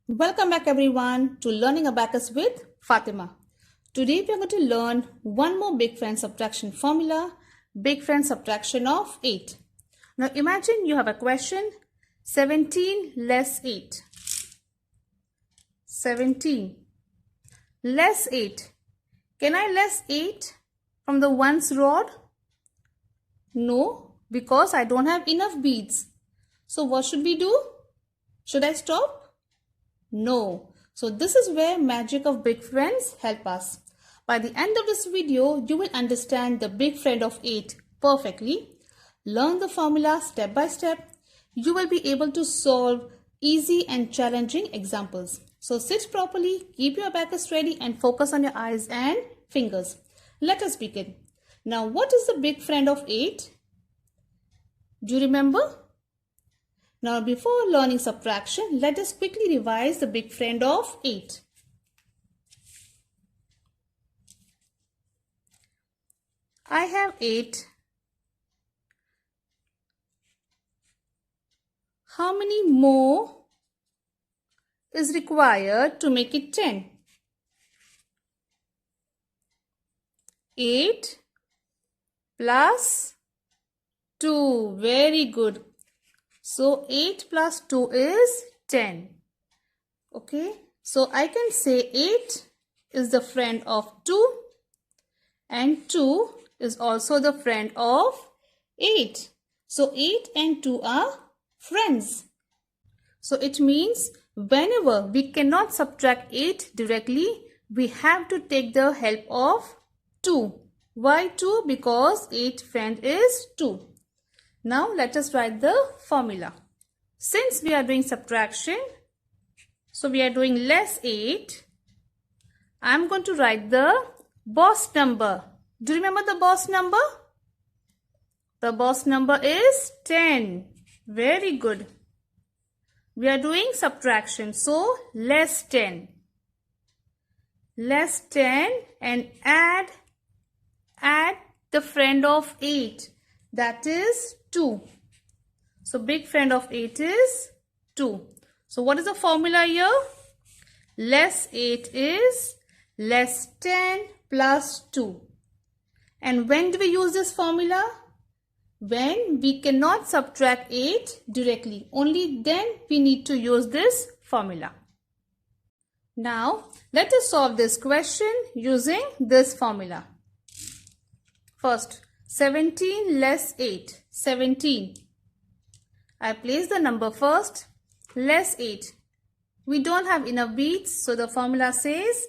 Welcome back everyone to Learning Abacus with Fatima. Today we are going to learn one more big friend subtraction formula, big friend subtraction of 8. Now imagine you have a question, 17 less 8. 17 less 8. Can I less 8 from the ones rod? No, because I don't have enough beads. So what should we do? Should I stop? No. So this is where magic of big friends help us. By the end of this video, you will understand the big friend of 8 perfectly. Learn the formula step by step. You will be able to solve easy and challenging examples. So sit properly, keep your abacus ready and focus on your eyes and fingers. Let us begin. Now what is the big friend of 8? Do you remember? Now before learning subtraction, let us quickly revise the big friend of 8. I have 8. How many more is required to make it 10? 8 plus 2. Very good. So 8 plus 2 is 10. Okay. So I can say 8 is the friend of 2 and 2 is also the friend of 8. So 8 and 2 are friends. So it means whenever we cannot subtract 8 directly, we have to take the help of 2. Why 2? Because 8 friend is 2. Now let us write the formula. Since we are doing subtraction, so we are doing less 8, I am going to write the boss number. Do you remember the boss number? The boss number is 10. Very good. We are doing subtraction, so less 10. Less 10 and add the friend of 8. That is 2. So big friend of 8 is 2. So what is the formula here? Less 8 is less 10 plus 2. And when do we use this formula? When we cannot subtract 8 directly. Only then we need to use this formula. Now let us solve this question using this formula. First, 17 less 8. 17. I place the number first. Less 8. We don't have enough beads, so the formula says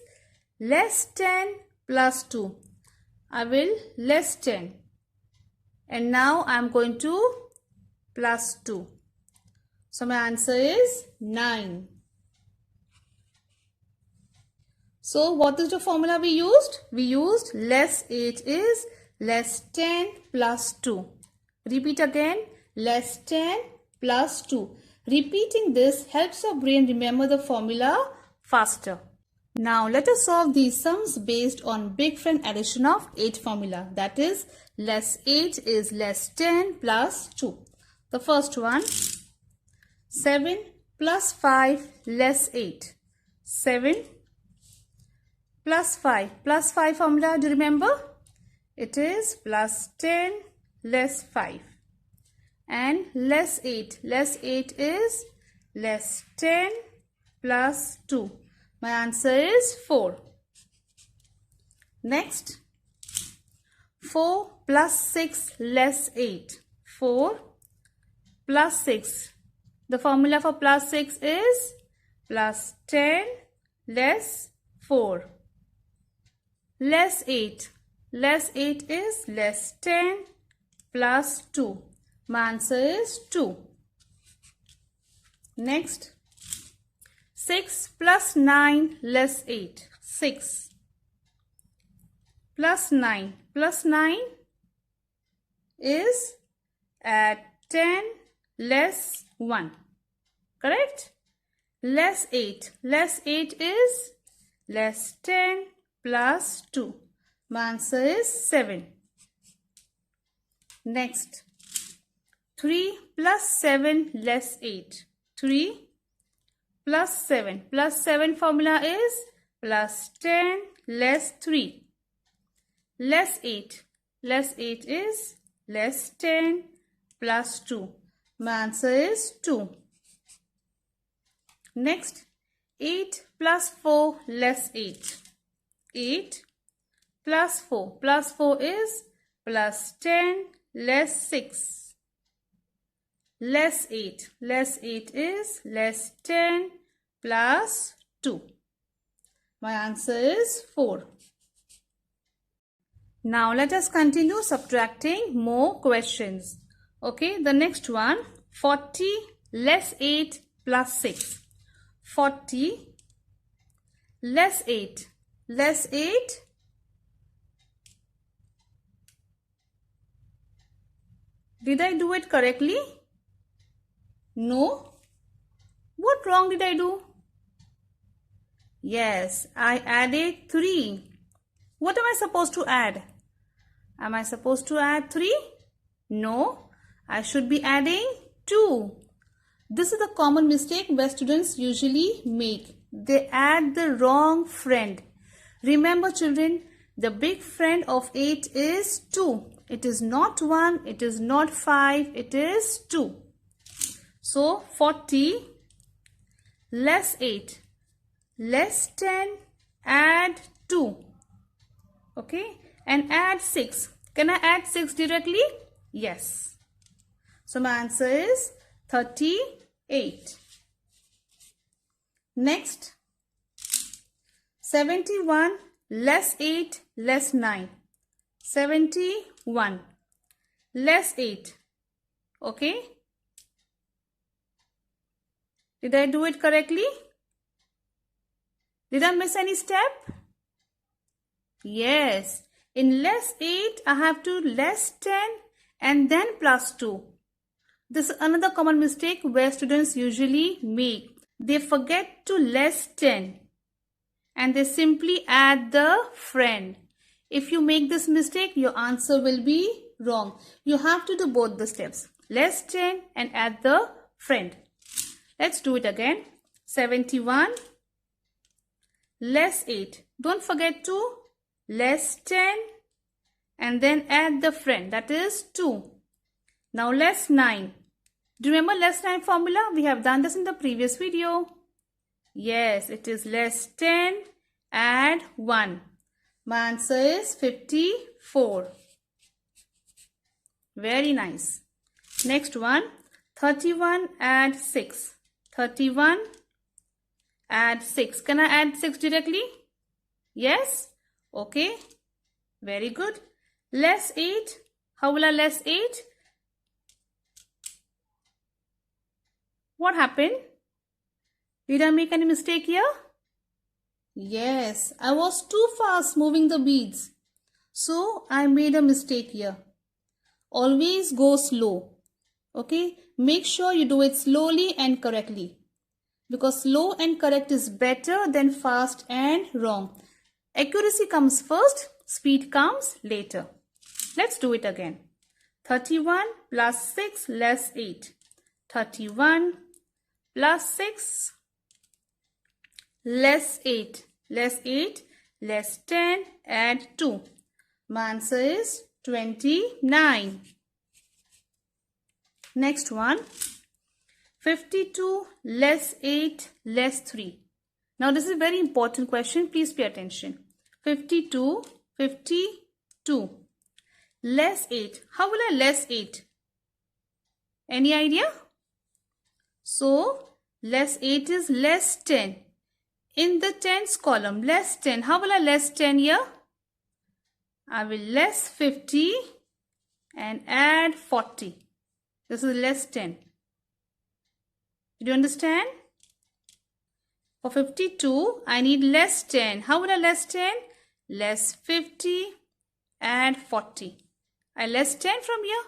less 10 plus 2. I will less 10. And now I am going to plus 2. So my answer is 9. So what is the formula we used? We used less 8 is less 10 plus 2. Repeat again. Less 10 plus 2. Repeating this helps your brain remember the formula faster. Now let us solve these sums based on big friend addition of 8 formula. That is less 8 is less 10 plus 2. The first one, 7 plus 5 less 8. 7 plus 5. Plus 5 formula, do you remember? It is plus 10 less 5. And less 8. Less 8 is less 10 plus 2. My answer is 4. Next, 4 plus 6 less 8. 4 plus 6. The formula for plus 6 is plus 10 less 4. Less 8. Less 8 is less 10 plus 2. My answer is 2. Next, 6 plus 9 less 8. 6 plus 9. Plus 9 is at 10 less 1. Correct? Less 8. Less 8 is less 10 plus 2. My answer is 7. Next, 3 plus 7 less 8. 3 plus 7. Plus 7 formula is plus 10 less 3. Less 8. Less 8 is less 10 plus 2. My answer is 2. Next, 8 plus 4 less 8. 8 plus 4. Plus 4 is plus 10 less 6. Less 8. Less 8 is less 10 plus 2. My answer is 4. Now let us continue subtracting more questions. Okay, the next one, 40 less 8 plus 6. 40 less 8. Less 8. Did I do it correctly? No. What wrong did I do? Yes, I added 3. What am I supposed to add? Am I supposed to add 3? No, I should be adding 2. This is the common mistake where students usually make. They add the wrong friend. Remember children, the big friend of 8 is 2. It is not 1, it is not 5, it is 2. So 40 less 8, less 10, add 2. Okay, and add 6. Can I add 6 directly? Yes. So my answer is 38. Next, 71 less 8 less 9. 71 less 8. Okay. Did I do it correctly? Did I miss any step? Yes. In less 8, I have to less 10 and then plus 2. This is another common mistake where students usually make. They forget to less 10 and they simply add the friend. If you make this mistake, your answer will be wrong. You have to do both the steps. Less 10 and add the friend. Let's do it again. 71 less 8. Don't forget to less 10 and then add the friend, that is 2. Now less 9. Do you remember less 9 formula? We have done this in the previous video. Yes, it is less 10, add 1. My answer is 54. Very nice. Next one, 31 add 6. 31 add 6. Can I add 6 directly? Yes. Okay. Very good. Less 8. How will I less 8? What happened? Did I make any mistake here? Yes, I was too fast moving the beads. So I made a mistake here. Always go slow. Okay, make sure you do it slowly and correctly. Because slow and correct is better than fast and wrong. Accuracy comes first, speed comes later. Let's do it again. 31 plus 6 less 8. 31 plus 6 less 8. Less 8, less 10, add 2. My answer is 29. Next one. 52 less 8 less 3. Now this is a very important question. Please pay attention. 52 less 8. How will I less 8? Any idea? So less 8 is less 10. In the tens column, less 10. How will I less 10 here? I will less 50 and add 40. This is less 10. Did you understand? For 52, I need less 10. How will I less 10? Less 50, add 40. I less 10 from here.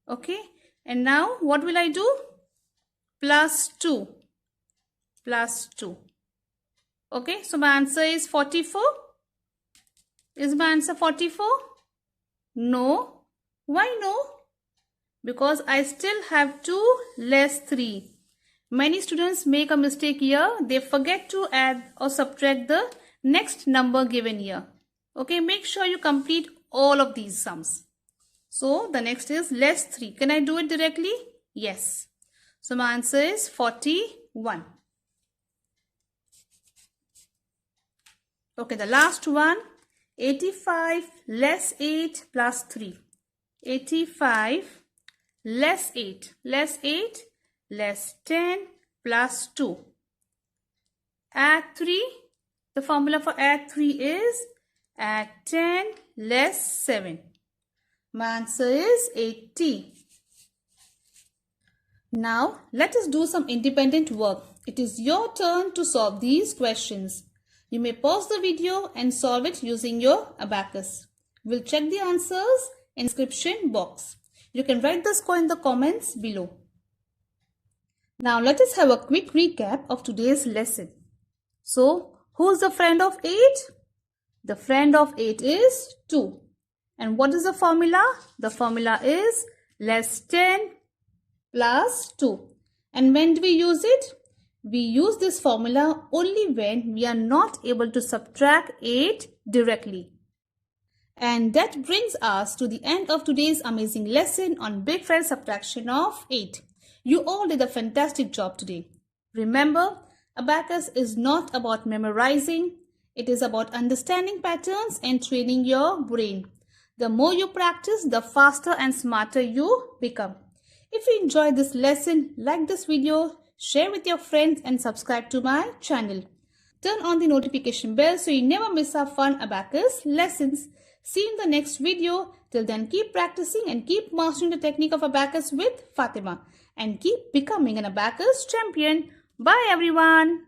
Okay. And now what will I do? Plus 2. Plus 2. Okay. So my answer is 44. Is my answer 44? No. Why no? Because I still have to less 3. Many students make a mistake here. They forget to add or subtract the next number given here. Okay, make sure you complete all of these sums. So the next is less 3. Can I do it directly? Yes. So my answer is 41. Okay, the last one, 85 less 8 plus 3. 85 less 8 less 10 plus 2. Add 3. The formula for add 3 is add 10 less 7. My answer is 80. Now let us do some independent work. It is your turn to solve these questions. You may pause the video and solve it using your abacus. We'll check the answers in the description box. You can write the score in the comments below. Now let us have a quick recap of today's lesson. So, who's the friend of 8? The friend of 8 is 2. And what is the formula? The formula is less 10 plus 2. And when do we use it? We use this formula only when we are not able to subtract 8 directly. And that brings us to the end of today's amazing lesson on Big Friend Subtraction of 8. You all did a fantastic job today. Remember, Abacus is not about memorizing. It is about understanding patterns and training your brain. The more you practice, the faster and smarter you become. If you enjoyed this lesson, like this video, share with your friends and subscribe to my channel. Turn on the notification bell so you never miss our fun Abacus lessons. See you in the next video. Till then, keep practicing and keep mastering the technique of Abacus with Fatima. And keep becoming an Abacus champion. Bye everyone.